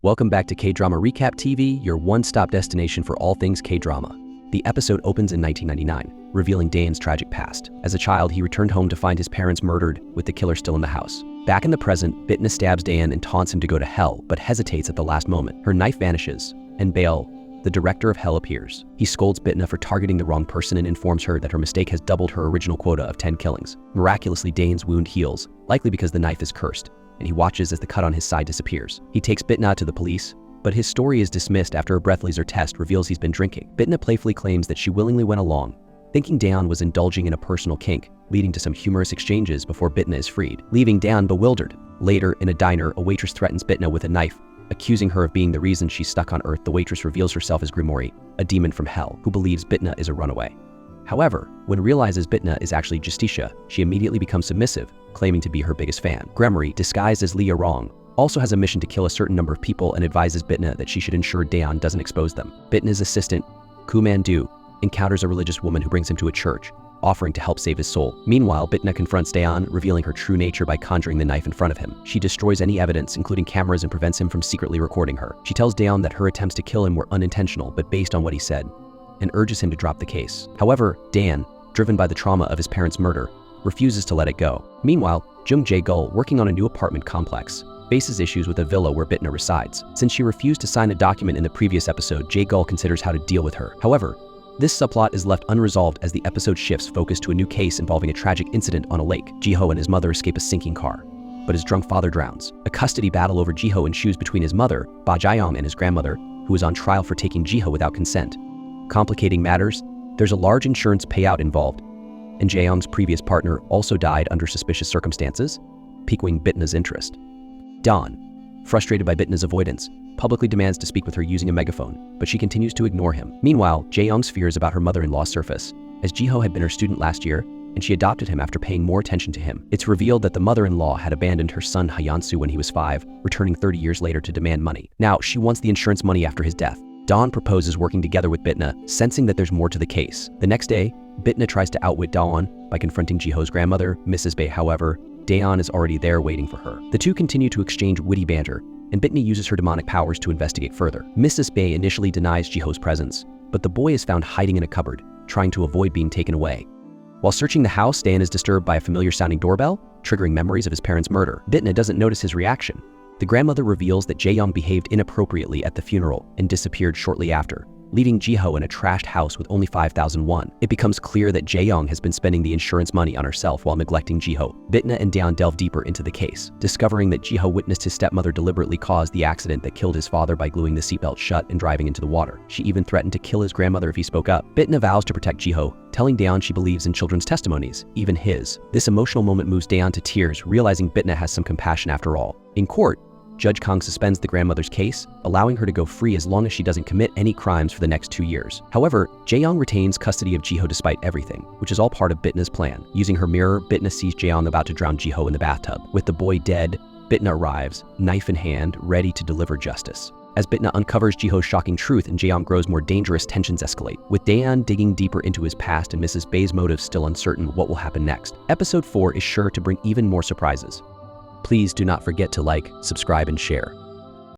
Welcome back to Kdrama Recap TV, your one-stop destination for all things Kdrama. The episode opens in 1999, revealing Dayan's tragic past. As a child, he returned home to find his parents murdered, with the killer still in the house. Back in the present, Bitna stabs Dayan and taunts him to go to hell, but hesitates at the last moment. Her knife vanishes, and Betrayal, the director of hell, appears. He scolds Bitna for targeting the wrong person and informs her that her mistake has doubled her original quota of 10 killings. Miraculously, Dayan's wound heals, likely because the knife is cursed, and he watches as the cut on his side disappears. He takes Bitna to the police, but his story is dismissed after a breathalyzer test reveals he's been drinking. Bitna playfully claims that she willingly went along, thinking Dayan was indulging in a personal kink, leading to some humorous exchanges before Bitna is freed, leaving Dayan bewildered. Later, in a diner, a waitress threatens Bitna with a knife, accusing her of being the reason she's stuck on Earth. The waitress reveals herself as Grimoire, a demon from hell, who believes Bitna is a runaway. However, when realizes Bitna is actually Justicia, she immediately becomes submissive, claiming to be her biggest fan. Grimoire, disguised as Leah Wrong, also has a mission to kill a certain number of people and advises Bitna that she should ensure Dayan doesn't expose them. Bitna's assistant, Kumandu, encounters a religious woman who brings him to a church, offering to help save his soul. Meanwhile, Bitna confronts Dayan, revealing her true nature by conjuring the knife in front of him. She destroys any evidence, including cameras, and prevents him from secretly recording her. She tells Dayan that her attempts to kill him were unintentional, but based on what he said, and urges him to drop the case. However, Dayan, driven by the trauma of his parents' murder, refuses to let it go. Meanwhile, Jung Jae-gul, working on a new apartment complex, faces issues with a villa where Bitna resides. Since she refused to sign a document in the previous episode, Jae-gul considers how to deal with her. However, this subplot is left unresolved as the episode shifts focus to a new case involving a tragic incident on a lake. Jiho and his mother escape a sinking car, but his drunk father drowns. A custody battle over Jiho ensues between his mother, Ba Jae-yong, and his grandmother, who is on trial for taking Jiho without consent. Complicating matters, there's a large insurance payout involved, and Jae-yong's previous partner also died under suspicious circumstances, piquing Bitna's interest. Dawn, frustrated by Bitna's avoidance, publicly demands to speak with her using a megaphone, but she continues to ignore him. Meanwhile, Jae-yong's fears about her mother-in-law surface, as Jiho had been her student last year, and she adopted him after paying more attention to him. It's revealed that the mother-in-law had abandoned her son Hyeonsu when he was 5, returning 30 years later to demand money. Now, she wants the insurance money after his death. Dawn proposes working together with Bitna, sensing that there's more to the case. The next day, Bitna tries to outwit Dawn by confronting Jiho's grandmother, Mrs. Bae. However, Dayan is already there waiting for her. The two continue to exchange witty banter, and Bitna uses her demonic powers to investigate further. Mrs. Bae initially denies Jiho's presence, but the boy is found hiding in a cupboard, trying to avoid being taken away. While searching the house, Dayan is disturbed by a familiar-sounding doorbell, triggering memories of his parents' murder. Bitna doesn't notice his reaction. The grandmother reveals that Jae-yong behaved inappropriately at the funeral and disappeared shortly after, leaving Jiho in a trashed house with only 5,000 won. It becomes clear that Jae-yong has been spending the insurance money on herself while neglecting Jiho. Bitna and Dayan delve deeper into the case, discovering that Jiho witnessed his stepmother deliberately cause the accident that killed his father by gluing the seatbelt shut and driving into the water. She even threatened to kill his grandmother if he spoke up. Bitna vows to protect Jiho, telling Dayan she believes in children's testimonies, even his. This emotional moment moves Dayan to tears, realizing Bitna has some compassion after all. In court, Judge Kang suspends the grandmother's case, allowing her to go free as long as she doesn't commit any crimes for the next 2 years. However, Jae-yong retains custody of Jiho despite everything, which is all part of Bitna's plan. Using her mirror, Bitna sees Jae-yong about to drown Jiho in the bathtub. With the boy dead, Bitna arrives, knife in hand, ready to deliver justice. As Bitna uncovers Jiho's shocking truth and Jae-yong grows more dangerous, tensions escalate. With Dayan digging deeper into his past and Mrs. Bae's motives still uncertain what will happen next, Episode 4 is sure to bring even more surprises. Please do not forget to like, subscribe, and share.